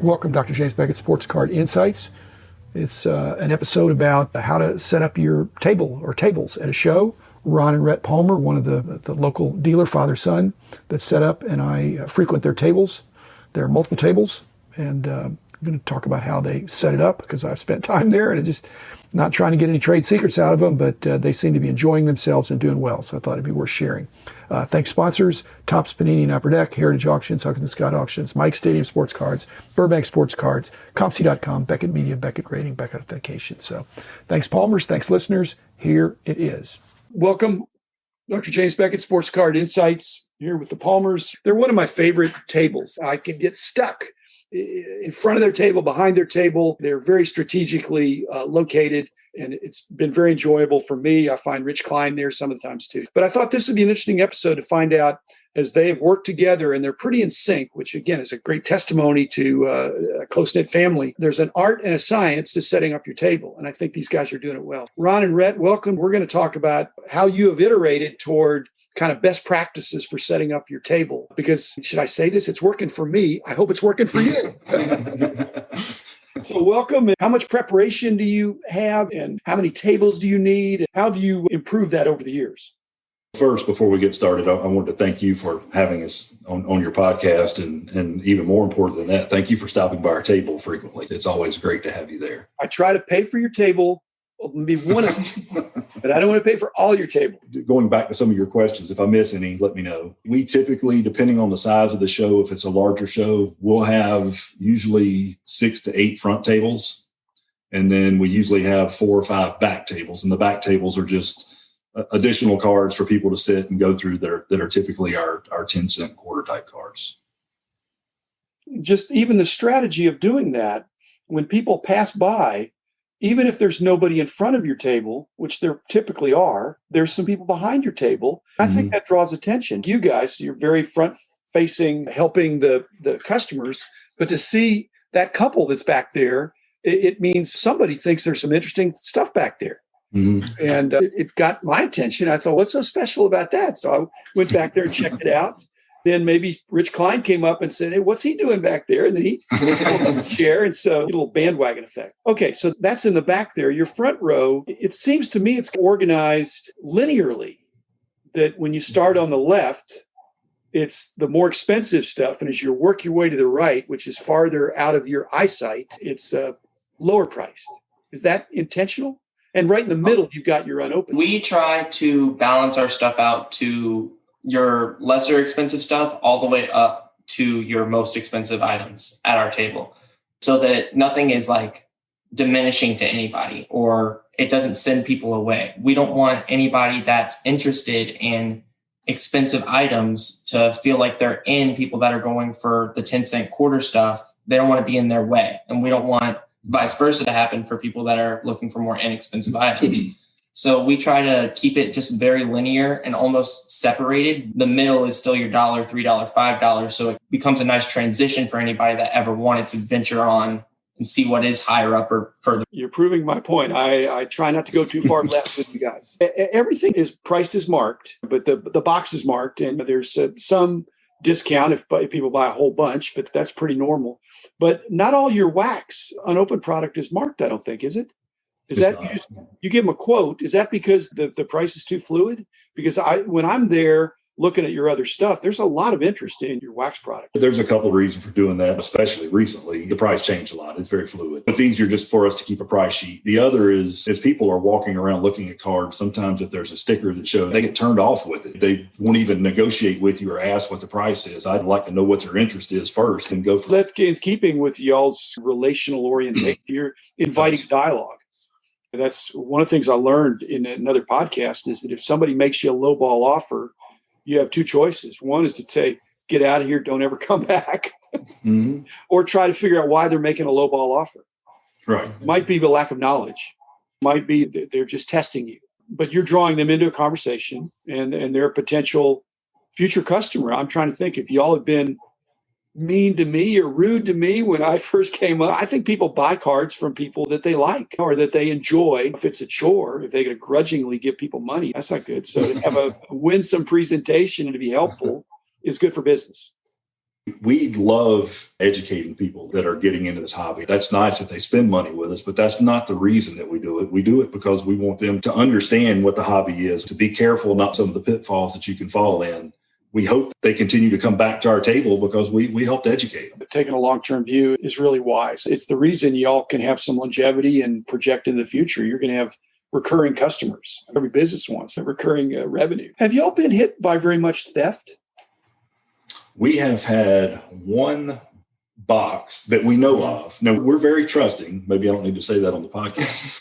Welcome, Dr. James Beckett, Sports Card Insights. It's an episode about how to set up your table or tables at a show. Ron and Rhett Palmer, one of the local dealer, father-son, that set up, and I frequent their tables. There are multiple tables, and I'm going to talk about how they set it up because I've spent time there, and just not trying to get any trade secrets out of them, but they seem to be enjoying themselves and doing well, so I thought it'd be worth sharing. Thanks sponsors, Topps Panini and Upper Deck, Heritage Auctions, Huggins & Scott Auctions, Mike Stadium Sports Cards, Burbank Sports Cards, ComC.com, Beckett Media, Beckett Grading, Beckett Authentication. So thanks Palmers, thanks listeners, here it is. Welcome, Dr. James Beckett, Sports Card Insights, here with the Palmers. They're one of my favorite tables. I can get stuck in front of their table, behind their table. They're very strategically located, and it's been very enjoyable for me. I find Rich Klein there some of the times too. But I thought this would be an interesting episode to find out, as they have worked together and they're pretty in sync, which again is a great testimony to a close-knit family. There's an art and a science to setting up your table, and I think these guys are doing it well. Ron and Rhett, welcome. We're going to talk about how you have iterated toward kind of best practices for setting up your table. Because, should I say this? It's working for me. I hope it's working for you. So welcome. How much preparation do you have, and how many tables do you need? How have you improved that over the years? First, before we get started, I wanted to thank you for having us on your podcast. And even more important than that, thank you for stopping by our table frequently. It's always great to have you there. I try to pay for your table. Maybe one of them, but I don't want to pay for all your table. Going back to some of your questions, if I miss any, let me know. We typically, depending on the size of the show, if it's a larger show, we'll have usually 6 to 8 front tables. And then we usually have 4 or 5 back tables. And the back tables are just additional cards for people to sit and go through that are typically our 10-cent quarter type cards. Just even the strategy of doing that, when people pass by, even if there's nobody in front of your table, which there typically are, there's some people behind your table. I think that draws attention. You guys, you're very front-facing, helping the customers. But to see that couple that's back there, it means somebody thinks there's some interesting stuff back there. Mm-hmm. And it got my attention. I thought, what's so special about that? So I went back there and checked it out. Then maybe Rich Klein came up and said, hey, what's he doing back there? And then he pulled up the chair, and so a little bandwagon effect. Okay, so that's in the back there. Your front row, it seems to me it's organized linearly, that when you start on the left, it's the more expensive stuff. And as you work your way to the right, which is farther out of your eyesight, it's lower priced. Is that intentional? And right in the middle, you've got your unopened. We try to balance our stuff out to your lesser expensive stuff all the way up to your most expensive items at our table, so that nothing is like diminishing to anybody or it doesn't send people away. We don't want anybody that's interested in expensive items to feel like they're in people that are going for the 10-cent quarter stuff. They don't want to be in their way. And we don't want vice versa to happen for people that are looking for more inexpensive items. So we try to keep it just very linear and almost separated. The middle is still your $1, $3, $5. So it becomes a nice transition for anybody that ever wanted to venture on and see what is higher up or further. You're proving my point. I try not to go too far left with you guys. Everything is priced as marked, but the box is marked, and there's some discount if people buy a whole bunch, but that's pretty normal. But not all your wax unopened product is marked, I don't think, is it? Is that you give them a quote? Is that because the price is too fluid? Because when I'm there looking at your other stuff, there's a lot of interest in your wax product. There's a couple of reasons for doing that, especially recently. The price changed a lot. It's very fluid. It's easier just for us to keep a price sheet. The other is, as people are walking around looking at cards, sometimes if there's a sticker that shows, they get turned off with it. They won't even negotiate with you or ask what the price is. I'd like to know what their interest is first and go for that. In keeping with y'all's relational orientation, you're inviting dialogue. And that's one of the things I learned in another podcast, is that if somebody makes you a lowball offer, you have 2 choices. One is to say, get out of here, don't ever come back, or try to figure out why they're making a lowball offer. Right. Might be the lack of knowledge. Might be that they're just testing you. But you're drawing them into a conversation, and they're a potential future customer. I'm trying to think, if y'all have been mean to me or rude to me when I first came up. I think people buy cards from people that they like or that they enjoy. If it's a chore, if they grudgingly give people money, that's not good. So to have a winsome presentation and to be helpful is good for business. We love educating people that are getting into this hobby. That's nice that they spend money with us, but that's not the reason that we do it. We do it because we want them to understand what the hobby is, to be careful, not some of the pitfalls that you can fall in. We hope they continue to come back to our table because we help to educate them. Taking a long-term view is really wise. It's the reason y'all can have some longevity and project into the future. You're going to have recurring customers. Every business wants recurring revenue. Have y'all been hit by very much theft? We have had one box that we know of. Now, we're very trusting. Maybe I don't need to say that on the podcast.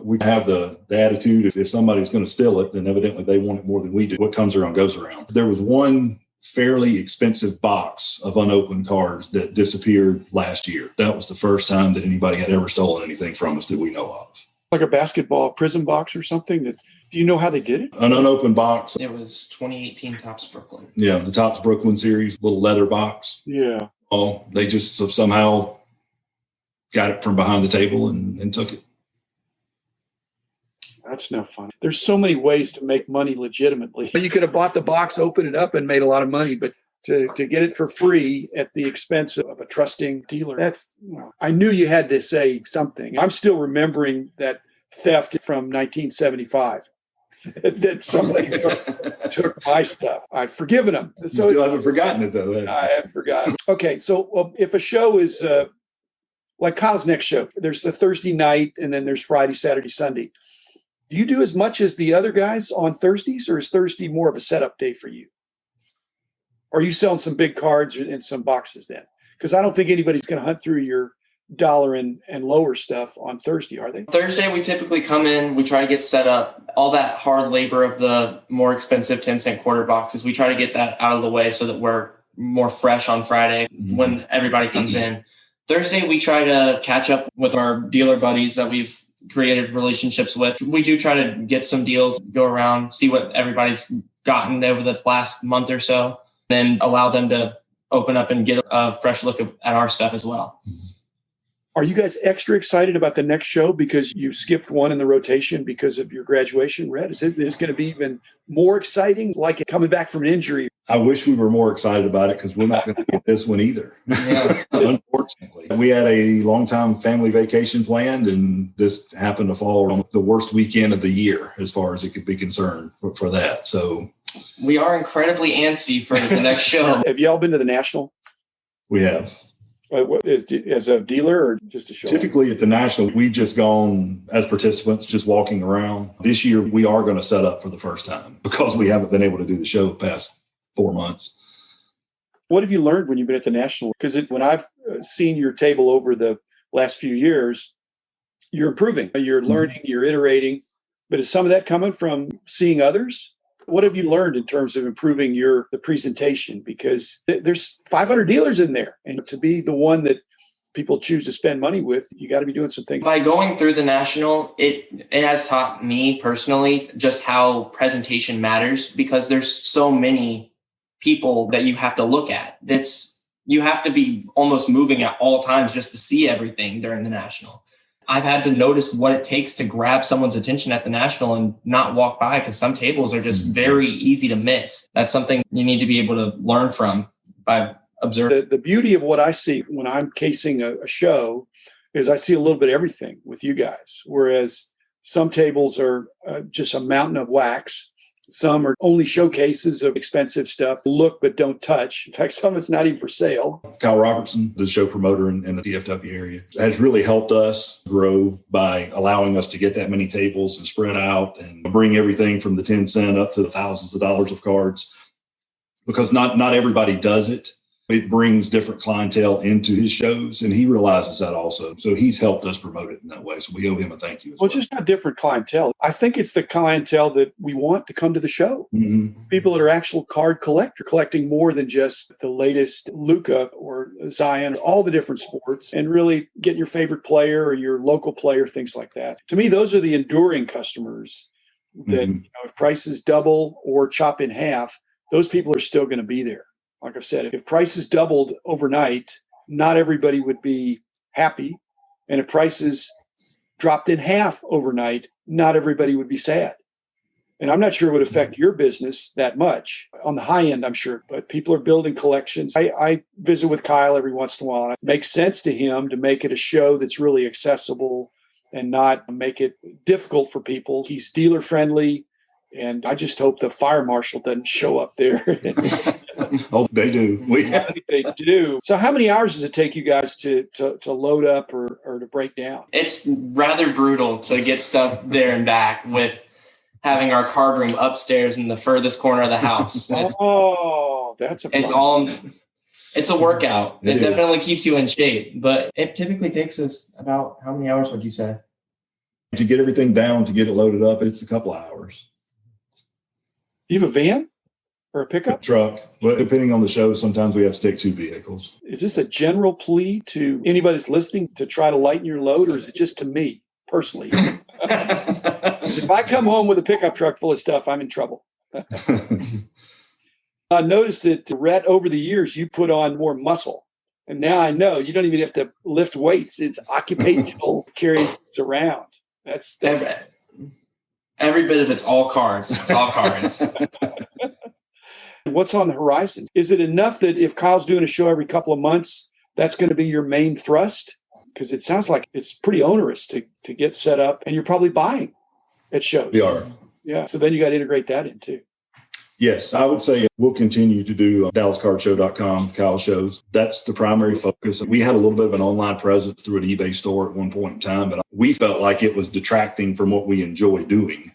We have the attitude, if somebody's going to steal it, then evidently they want it more than we do. What comes around goes around. There was one fairly expensive box of unopened cards that disappeared last year. That was the first time that anybody had ever stolen anything from us that we know of. Like a basketball prison box or something? Do you know how they did it? An unopened box. It was 2018 Topps Brooklyn. Yeah, the Topps Brooklyn series, little leather box. Yeah. Oh, they just somehow got it from behind the table and took it. That's no fun. There's so many ways to make money legitimately. You could have bought the box, opened it up, and made a lot of money, but to get it for free at the expense of a trusting dealer, I knew you had to say something. I'm still remembering that theft from 1975 that somebody took my stuff. I've forgiven them. You still haven't forgotten it, though. I haven't forgotten. Okay, so if a show is like Kyle's next show, there's the Thursday night, and then there's Friday, Saturday, Sunday. Do you do as much as the other guys on Thursdays, or is Thursday more of a setup day for you? Are you selling some big cards and some boxes then? Because I don't think anybody's going to hunt through your dollar and lower stuff on Thursday, are they? Thursday, we typically come in, we try to get set up. All that hard labor of the more expensive 10-cent quarter boxes, we try to get that out of the way so that we're more fresh on Friday when everybody comes in. Thursday, we try to catch up with our dealer buddies that we've created relationships with. We do try to get some deals, go around, see what everybody's gotten over the last month or so, then allow them to open up and get a fresh look at our stuff as well. Are you guys extra excited about the next show because you skipped one in the rotation because of your graduation, Red? Is it going to be even more exciting, like coming back from an injury? I wish we were more excited about it because we're not going to get this one either. Yeah. Unfortunately, we had a long-time family vacation planned, and this happened to fall on the worst weekend of the year as far as it could be concerned for that. So we are incredibly antsy for the next show. Have y'all been to the National? We have. As a dealer or just a show? Typically at the National, we've just gone as participants, just walking around. This year, we are going to set up for the first time because we haven't been able to do the show the past 4 months. What have you learned when you've been at the National? Because when I've seen your table over the last few years, you're improving, you're learning, you're iterating. But is some of that coming from seeing others? What have you learned in terms of improving the presentation? Because there's 500 dealers in there, and to be the one that people choose to spend money with, you got to be doing some things. By going through the National, it has taught me personally just how presentation matters, because there's so many people that you have to look at. You have to be almost moving at all times just to see everything during the National. I've had to notice what it takes to grab someone's attention at the National and not walk by, because some tables are just very easy to miss. That's something you need to be able to learn from by observing. The beauty of what I see when I'm casing a show is I see a little bit of everything with you guys, whereas some tables are just a mountain of wax. Some are only showcases of expensive stuff, look but don't touch. In fact, some of it's not even for sale. Kyle Robertson, the show promoter in the DFW area, has really helped us grow by allowing us to get that many tables and spread out and bring everything from the 10 cent up to the thousands of dollars of cards, because not everybody does it. It brings different clientele into his shows, and he realizes that also. So he's helped us promote it in that way. So we owe him a thank you as well. Well, just not different clientele. I think it's the clientele that we want to come to the show. Mm-hmm. People that are actual card collector, collecting more than just the latest Luka or Zion, all the different sports, and really getting your favorite player or your local player, things like that. To me, those are the enduring customers that if prices double or chop in half, those people are still going to be there. Like I've said, if prices doubled overnight, not everybody would be happy. And if prices dropped in half overnight, not everybody would be sad. And I'm not sure it would affect your business that much. On the high end, I'm sure, but people are building collections. I visit with Kyle every once in a while, and it makes sense to him to make it a show that's really accessible and not make it difficult for people. He's dealer friendly, and I just hope the fire marshal doesn't show up there. Oh, they do. They do. So how many hours does it take you guys to load up or to break down? It's rather brutal to get stuff there and back with having our card room upstairs in the furthest corner of the house. That's a problem. It's a workout. It definitely keeps you in shape, but it typically takes us about how many hours would you say? To get everything down, to get it loaded up, it's a couple of hours. Do you have a van or a pickup? Truck, but depending on the show, sometimes we have to take 2 vehicles. Is this a general plea to anybody that's listening to try to lighten your load, or is it just to me personally? If I come home with a pickup truck full of stuff, I'm in trouble. I noticed that, Rhett, over the years, you put on more muscle. And now I know you don't even have to lift weights. It's occupational carrying things around. That's every bit of it's all cards. It's all cards. What's on the horizon? Is it enough that if Kyle's doing a show every couple of months, that's going to be your main thrust? Because it sounds like it's pretty onerous to get set up, and you're probably buying at shows. We are. Yeah. So then you got to integrate that in too. Yes, I would say we'll continue to do DallasCardShow.com, Kyle shows. That's the primary focus. We had a little bit of an online presence through an eBay store at one point in time, but we felt like it was detracting from what we enjoy doing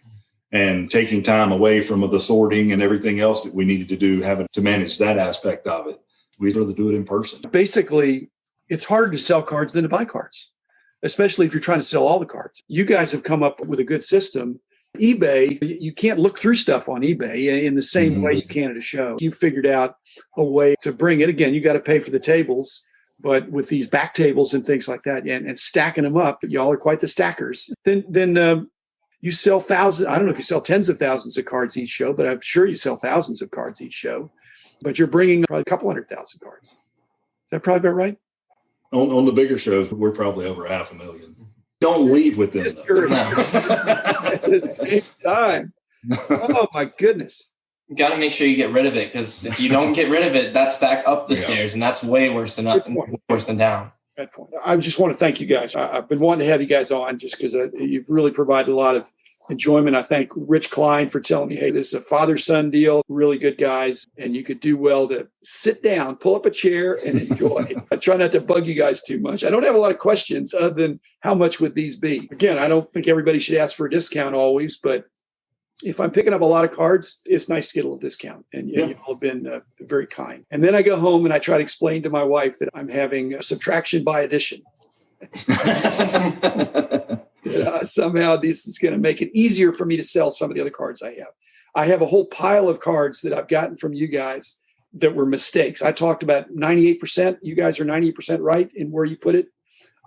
and taking time away from the sorting and everything else that we needed to do, having to manage that aspect of it. We'd rather do it in person. Basically, it's harder to sell cards than to buy cards, especially if you're trying to sell all the cards. You guys have come up with a good system. eBay, you can't look through stuff on eBay in the same way you can at a show. You figured out a way to bring it. Again, you got to pay for the tables, but with these back tables and things like that and stacking them up, y'all are quite the stackers. Then you sell thousands. I don't know if you sell tens of thousands of cards each show, but I'm sure you sell thousands of cards each show. But you're bringing probably a couple 100,000 cards. Is that probably about right? On the bigger shows, we're probably over 500,000. Don't leave with them. At the same time. Oh, my goodness. You got to make sure you get rid of it, because if you don't get rid of it, that's back up the stairs, and that's way worse than up and worse than down. Good point. I just want to thank you guys. I've been wanting to have you guys on just because you've really provided a lot of enjoyment. I thank Rich Klein for telling me, hey, this is a father-son deal, really good guys, and you could do well to sit down, pull up a chair, and enjoy. I try not to bug you guys too much. I don't have a lot of questions other than how much would these be? Again, I don't think everybody should ask for a discount always, but if I'm picking up a lot of cards, it's nice to get a little discount. And you all have been very kind. And then I go home and I try to explain to my wife that I'm having a subtraction by addition. Somehow this is going to make it easier for me to sell some of the other cards I have. I have a whole pile of cards that I've gotten from you guys that were mistakes. I talked about 98%. You guys are 98% right in where you put it.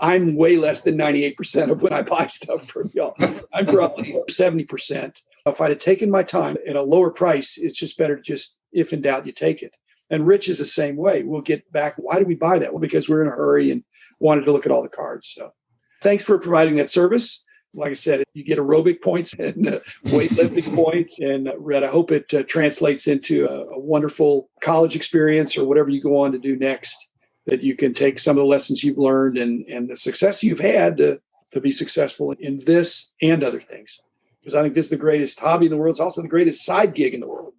I'm way less than 98% of when I buy stuff from y'all. I'm probably 70%. If I'd have taken my time at a lower price, it's just better to just, if in doubt, you take it. And Rich is the same way. We'll get back. Why did we buy that? Well, because we're in a hurry and wanted to look at all the cards. So thanks for providing that service. Like I said, you get aerobic points and weightlifting points. And Rhett, I hope it translates into a wonderful college experience or whatever you go on to do next, that you can take some of the lessons you've learned and the success you've had to be successful in this and other things. Because I think this is the greatest hobby in the world. It's also the greatest side gig in the world.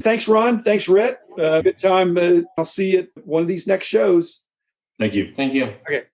Thanks, Ron. Thanks, Rhett. Good time. I'll see you at one of these next shows. Thank you. Thank you. Okay.